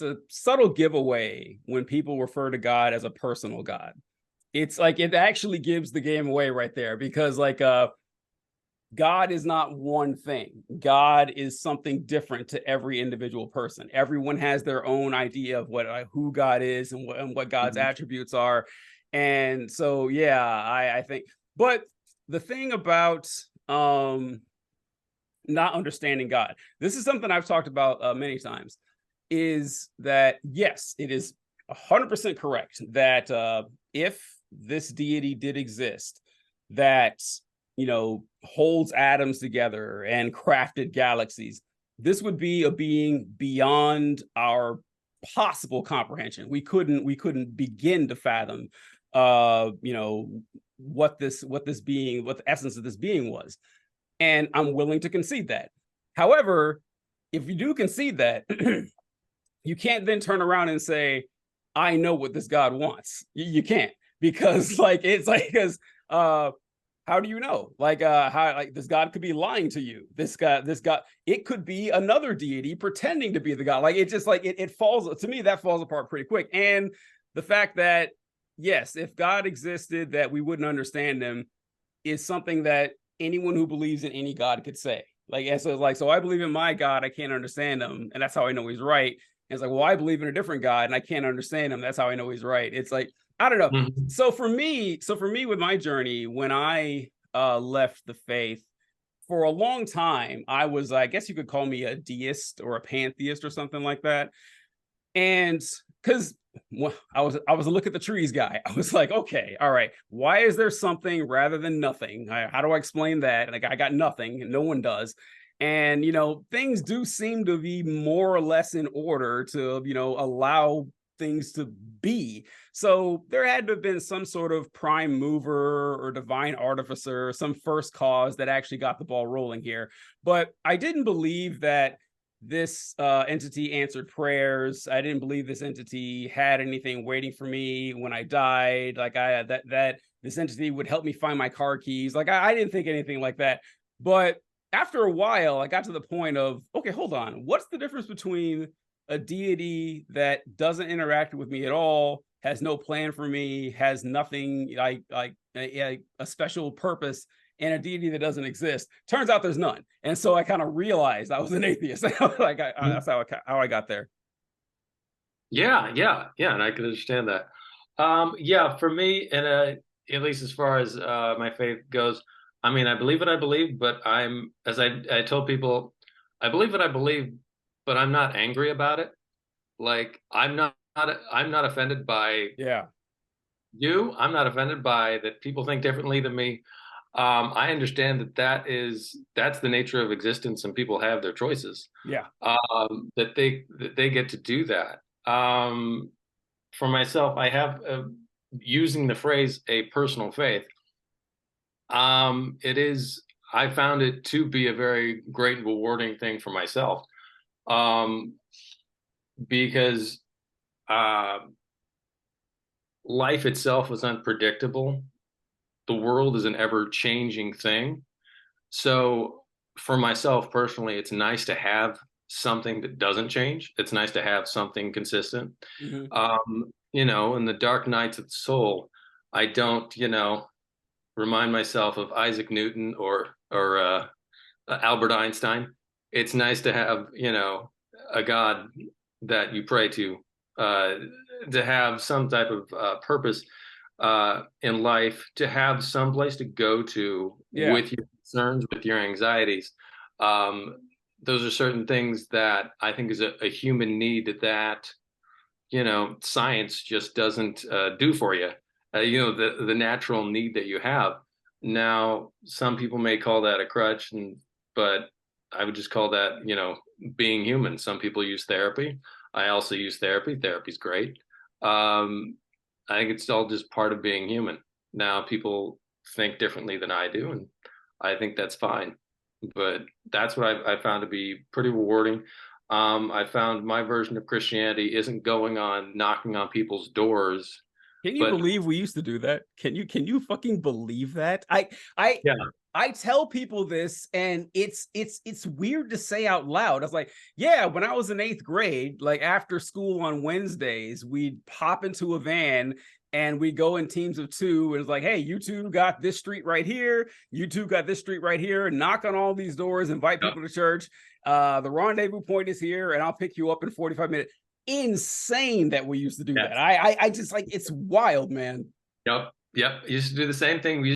a subtle giveaway when people refer to God as a personal God. It's like it actually gives the game away right there, because like God is not one thing. God is something different to every individual person. Everyone has their own idea of what who God is and what God's Mhm. attributes are. And so yeah, I think, but the thing about not understanding God, this is something I've talked about many times, is that yes, it is 100% correct that if this deity did exist, that holds atoms together and crafted galaxies, this would be a being beyond our possible comprehension. We couldn't begin to fathom what this being, what the essence of this being was. And I'm willing to concede that. However, if you do concede that, you can't then turn around and say, I know what this God wants. You can't, because like it's like, because how do you know? Like how, like, this God could be lying to you. This God, it could be another deity pretending to be the God. Like it just like it falls, to me, that falls apart pretty quick. And the fact that yes, if God existed, that we wouldn't understand him, is something that anyone who believes in any God could say. Like, and so it's like, so I believe in my God, I can't understand him, and that's how I know he's right. And it's like, well, I believe in a different God and I can't understand him. That's how I know he's right. It's like, I don't know. Mhm. So for me with my journey, when I left the faith, for a long time, I was, I guess you could call me a deist or a pantheist or something like that. And because I was a look at the trees guy. I was like, okay, all right, why is there something rather than nothing? How do I explain that? Like, I got nothing, and no one does. And things do seem to be more or less in order to allow things to be. So there had to have been some sort of prime mover or divine artificer, some first cause that actually got the ball rolling here. But I didn't believe that this entity answered prayers. I didn't believe this entity had anything waiting for me when I died. Like that this entity would help me find my car keys. Like I didn't think anything like that. But after a while, I got to the point of, okay, hold on. What's the difference between a deity that doesn't interact with me at all, has no plan for me, has nothing like a special purpose, and a deity that doesn't exist? Turns out there's none. And so I kind of realized I was an atheist. Like Mhm. that's how I got there. Yeah, yeah, yeah, and I can understand that. Yeah, for me, and at least as far as my faith goes, I mean, I believe what I believe, but as I told people, I believe what I believe, but I'm not angry about it. Like, I'm not offended by Yeah. you. I'm not offended by that people think differently than me. I understand that that's the nature of existence, and people have their choices. Yeah. That they get to do that. For myself, I have using the phrase "a personal faith." It is. I found it to be a very great and rewarding thing for myself, um, because uh, life itself is unpredictable. The world is an ever-changing thing. So for myself personally, it's nice to have something that doesn't change. It's nice to have something consistent. Hmm. In the dark nights of the soul, I don't, remind myself of Isaac Newton or Albert Einstein. It's nice to have, a God that you pray uh, to have some type of purpose in life, to have some place to go to Yeah. with your concerns, with your anxieties. Um, those are certain things that I think is a human need that, science just doesn't do for you. The natural need that you have. Now, some people may call that a crutch, but I would just call that, being human. Some people use therapy. I also use therapy. Therapy's great. Um, I think it's all just part of being human. Now, people think differently than I do, and I think that's fine. But that's what I found to be pretty rewarding. I found my version of Christianity isn't going on knocking on people's doors, Can you but believe we used to do that? Can you fucking believe that? I yeah, I tell people this, and it's weird to say out loud. I was like, yeah, when I was in 8th grade, like after school on Wednesdays, we'd pop into a van and we go in teams of 2. And it's like, hey, you two got this street right here, you two got this street right here, knock on all these doors, invite Yep. people to church. The rendezvous point is here, and I'll pick you up in 45 minutes. Insane that we used to do Yes. that. I just like, it's wild, man. Yep. Yep. Used to do the same thing. We